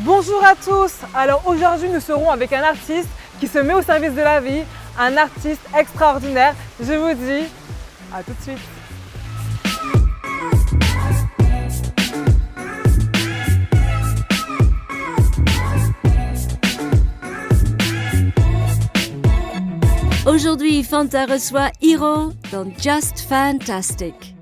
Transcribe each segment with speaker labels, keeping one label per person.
Speaker 1: Bonjour à tous. Alors aujourd'hui nous serons avec un artiste qui se met au service de la vie, un artiste extraordinaire. Je vous dis à tout de suite.
Speaker 2: Aujourd'hui, Fanta reçoit Hiro dans Just Fantastic.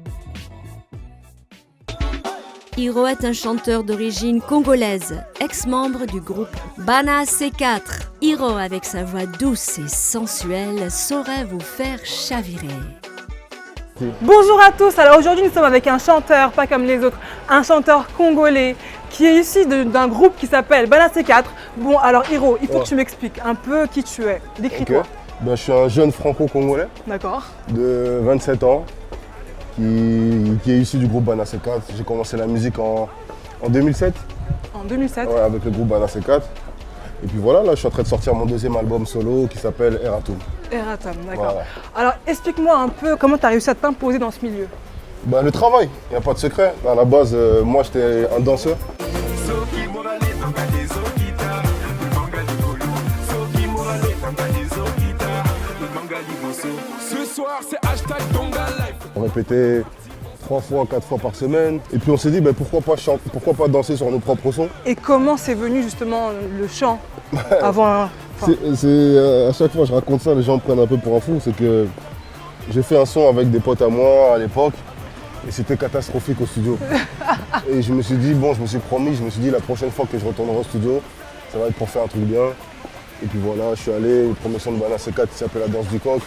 Speaker 2: Hiro est un chanteur d'origine congolaise, ex-membre du groupe Bana C4. Hiro, avec sa voix douce et sensuelle, saurait vous faire chavirer.
Speaker 1: Bonjour à tous. Alors aujourd'hui nous sommes avec un chanteur, pas comme les autres, un chanteur congolais qui est issu d'un groupe qui s'appelle Bana C4. Bon alors Hiro, il faut que tu m'expliques un peu qui tu es. Décris-toi.
Speaker 3: Okay. Je suis un jeune franco-congolais de 27 ans qui est issu du groupe Bana C4. J'ai commencé la musique en 2007.
Speaker 1: En 2007
Speaker 3: ouais, avec le groupe Bana C4. Et puis voilà, là je suis en train de sortir mon deuxième album solo qui s'appelle Eratum.
Speaker 1: Eratum, d'accord.
Speaker 3: Voilà.
Speaker 1: Alors explique-moi un peu comment tu as réussi à t'imposer dans ce milieu.
Speaker 3: Le travail, il n'y a pas de secret. À la base, moi j'étais un danseur. On répétait 3 fois, 4 fois par semaine. Et puis on s'est dit pourquoi pas danser sur nos propres sons.
Speaker 1: Et comment c'est venu justement le chant avant
Speaker 3: à chaque fois je raconte ça, les gens me prennent un peu pour un fou. C'est que j'ai fait un son avec des potes à moi à l'époque et c'était catastrophique au studio. Et je me suis dit, je me suis promis, la prochaine fois que je retournerai au studio, ça va être pour faire un truc bien. Et puis voilà, je suis allé, le premier son de Bana C4 qui s'appelle La Danse du Coq.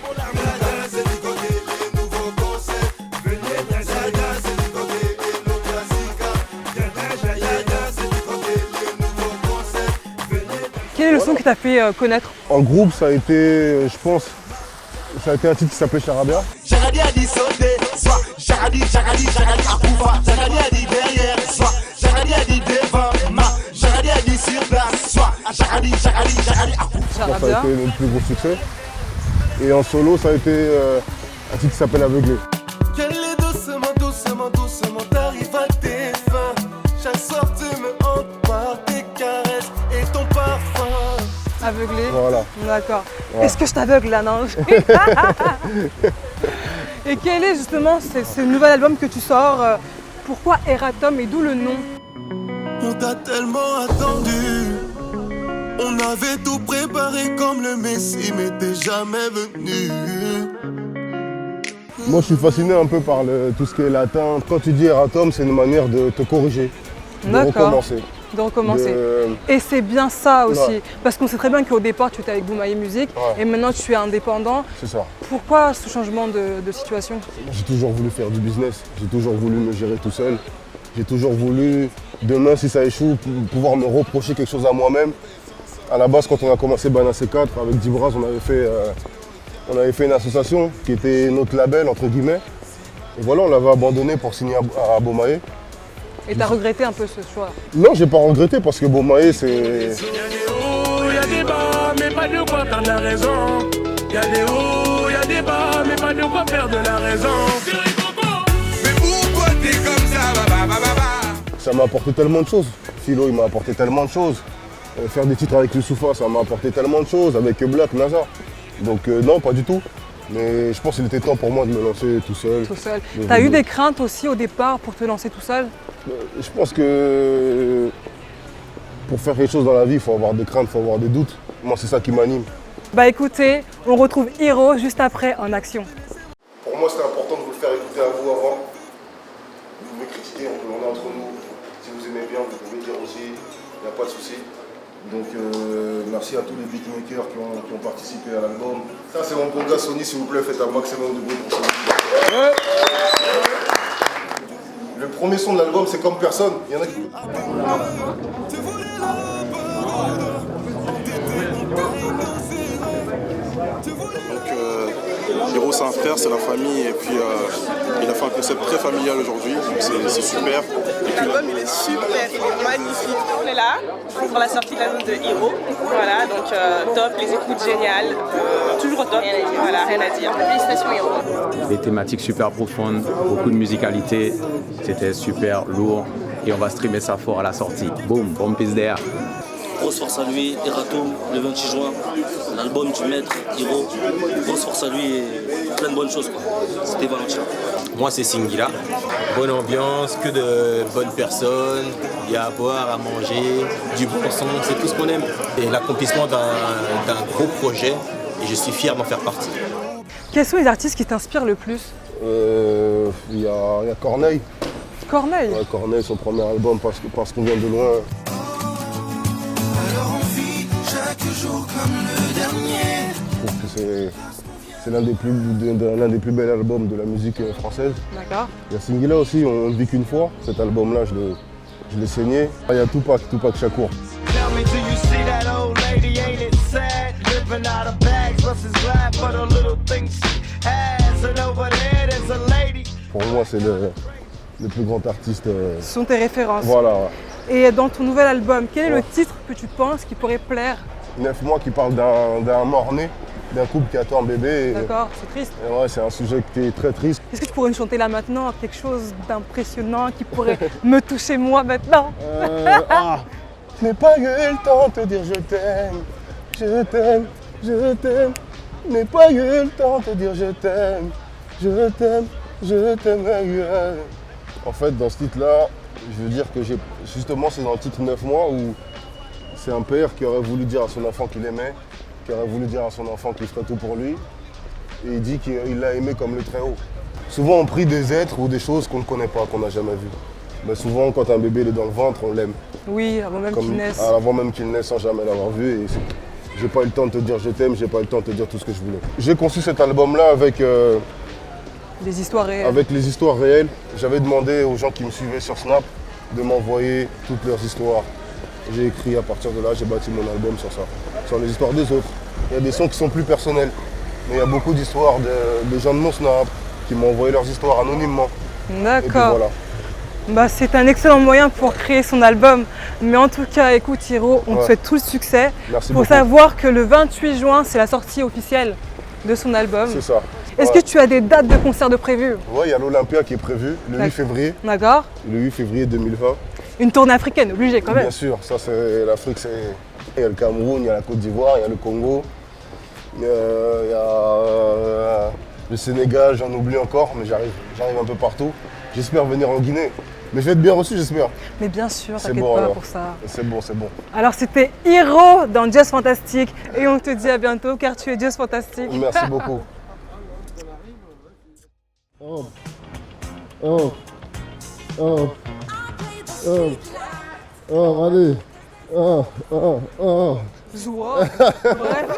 Speaker 1: Quel est le son qui t'a fait connaître?
Speaker 3: En groupe, ça a été, je pense, un titre qui s'appelait Charabia. Ça a été le plus gros succès. Et en solo, ça a été un titre qui s'appelle Aveuglé.
Speaker 4: Quelle est doucement, doucement, doucement, t'arrives à tes fins. Chaque soir tu me hantes par tes caresses et ton parfum.
Speaker 1: Aveuglé.
Speaker 3: Voilà.
Speaker 1: D'accord.
Speaker 3: Ouais.
Speaker 1: Est-ce que je t'aveugle là, non? Et quel est justement ce nouvel album que tu sors? Pourquoi Eratum et d'où le nom?
Speaker 4: On t'a tellement attendu. On avait tout préparé comme le Messie, mais t'es jamais venu.
Speaker 3: Moi, je suis fasciné un peu par tout ce qui est latin. Quand tu dis Eratum, c'est une manière de te corriger, de recommencer.
Speaker 1: De recommencer. Et c'est bien ça aussi. Ouais. Parce qu'on sait très bien qu'au départ, tu étais avec Boumaï Music et maintenant tu es indépendant.
Speaker 3: C'est ça.
Speaker 1: Pourquoi ce changement de situation?
Speaker 3: J'ai toujours voulu faire du business. J'ai toujours voulu me gérer tout seul. J'ai toujours voulu, demain, si ça échoue, pouvoir me reprocher quelque chose à moi-même. À la base, quand on a commencé Bana C4, avec Dibraz, on avait fait une association qui était notre label, entre guillemets. Et voilà, on l'avait abandonné pour signer à Boumaï.
Speaker 1: Et t'as regretté un peu ce choix?
Speaker 3: Non, j'ai pas regretté parce que Boumaï, c'est...
Speaker 5: Y'a des hauts, y'a des bas, mais pas de quoi perdre la raison. Y'a des hauts, y'a des bas, mais pas de quoi perdre la raison. Mais pourquoi t'es comme ça?
Speaker 3: Ça m'a apporté tellement de choses. Philo, il m'a apporté tellement de choses. Faire des titres avec Youssoufa, ça m'a apporté tellement de choses. Avec Black, Nazar. Donc non, pas du tout. Mais je pense qu'il était temps pour moi de me lancer tout seul.
Speaker 1: Tout seul. T'as eu des craintes aussi au départ pour te lancer tout seul?
Speaker 3: Je pense que pour faire quelque chose dans la vie, il faut avoir des craintes, il faut avoir des doutes. Moi, c'est ça qui m'anime.
Speaker 1: Écoutez, on retrouve Hiro juste après en action.
Speaker 3: Pour moi, c'était important de vous le faire écouter à vous avant. Vous pouvez critiquer, on est entre nous. Si vous aimez bien, vous pouvez dire aussi, il n'y a pas de souci. Donc merci à tous les beatmakers qui ont participé à l'album. Ça c'est mon bon gars Sony, s'il vous plaît, faites un maximum de bruit pour Sony. Ouais. Le premier son de l'album c'est Comme Personne. Il y en a qui...
Speaker 6: Donc Hiro c'est un frère, c'est la famille et puis il a fait un concept très familial aujourd'hui, c'est super.
Speaker 7: L'album il est super, il est magnifique. On est là pour la sortie de l'album de Hiro. Voilà, donc top, les écoutes géniales, toujours au top. Voilà, rien à dire. Félicitations Hiro.
Speaker 8: Des thématiques super profondes, beaucoup de musicalité, c'était super lourd. et on va streamer ça fort à la sortie. Boum, bombe piste derrière.
Speaker 9: Grosse force à lui, Eratum, le 28 juin, l'album du maître, Hiro. Grosse force à lui et plein de bonnes choses, quoi. C'était Valentin.
Speaker 10: Moi, c'est Singila. Bonne ambiance, que de bonnes personnes. Il y a à boire, à manger, du bon son, c'est tout ce qu'on aime. Et l'accomplissement d'un gros projet, et je suis fier d'en faire partie.
Speaker 1: Quels sont les artistes qui t'inspirent le plus?
Speaker 3: Il y a Corneille.
Speaker 1: Corneille?
Speaker 3: Ouais, Corneille, son premier album, parce qu'on vient de loin.
Speaker 4: Alors on vit chaque jour comme le dernier.
Speaker 3: Je trouve que c'est l'un des plus bels albums de la musique française.
Speaker 1: D'accord.
Speaker 3: Il y a Singila aussi, on ne vit qu'une fois. Cet album-là, je l'ai saigné. Il y a Tupac Shakur. Pour moi, c'est le plus grand artiste.
Speaker 1: Ce sont tes références.
Speaker 3: Voilà.
Speaker 1: Et dans ton nouvel album, quel est le titre que tu penses qui pourrait plaire?
Speaker 3: 9 mois qui parle d'un mort-né, d'un couple qui attend un bébé.
Speaker 1: D'accord, c'est triste.
Speaker 3: Et ouais, c'est un sujet qui est très triste.
Speaker 1: Est-ce que tu pourrais nous chanter là maintenant quelque chose d'impressionnant qui pourrait me toucher moi maintenant?
Speaker 3: Je n'ai pas eu le temps de te dire je t'aime, je t'aime, je t'aime. Je n'ai pas eu le temps de te dire je t'aime, je t'aime, je t'aime. En fait, dans ce titre-là, je veux dire que justement, c'est dans le titre 9 mois où c'est un père qui aurait voulu dire à son enfant qu'il aimait, qui aurait voulu dire à son enfant qu'il ferait tout pour lui. Et il dit qu'il l'a aimé comme le Très-Haut. Souvent, on prie des êtres ou des choses qu'on ne connaît pas, qu'on n'a jamais vues. Mais souvent, quand un bébé est dans le ventre, on l'aime.
Speaker 1: Oui, avant même qu'il naisse.
Speaker 3: Avant même qu'il naisse, sans jamais l'avoir vu. Et j'ai pas eu le temps de te dire je t'aime, j'ai pas eu le temps de te dire tout ce que je voulais. J'ai conçu cet album-là avec
Speaker 1: des histoires réelles.
Speaker 3: Avec les histoires réelles. J'avais demandé aux gens qui me suivaient sur Snap de m'envoyer toutes leurs histoires. J'ai écrit à partir de là, j'ai bâti mon album sur ça, sur les histoires des autres. Il y a des sons qui sont plus personnels, mais il y a beaucoup d'histoires de gens de mon Snap qui m'ont envoyé leurs histoires anonymement.
Speaker 1: D'accord.
Speaker 3: Voilà.
Speaker 1: Bah, c'est un excellent moyen pour créer son album. Mais en tout cas, écoute Hiro, on te souhaite tout le succès.
Speaker 3: Merci
Speaker 1: beaucoup. Faut savoir que le 28 juin, c'est la sortie officielle de son album.
Speaker 3: C'est ça.
Speaker 1: Est-ce que tu as des dates de concert de prévues?
Speaker 3: Oui, il y a l'Olympia qui est prévu le 8 février.
Speaker 1: D'accord.
Speaker 3: Le 8 février 2020.
Speaker 1: Une tournée africaine, obligée quand même.
Speaker 3: Bien sûr, ça c'est l'Afrique, il y a le Cameroun, il y a la Côte d'Ivoire, il y a le Congo, il y a le Sénégal, j'en oublie encore, mais j'arrive un peu partout. J'espère venir en Guinée. Mais je vais être bien reçu, j'espère.
Speaker 1: Mais bien sûr, t'inquiète
Speaker 3: bon,
Speaker 1: pas
Speaker 3: alors.
Speaker 1: pour ça.
Speaker 3: C'est bon, c'est bon.
Speaker 1: Alors c'était Hiro dans Just Fantastic et on te dit à bientôt car tu es Just Fantastic.
Speaker 3: Merci beaucoup. Oh. Oh. Oh. Oh. Oh, allez. Oh. Oh. Oh.
Speaker 1: Joie. Bref.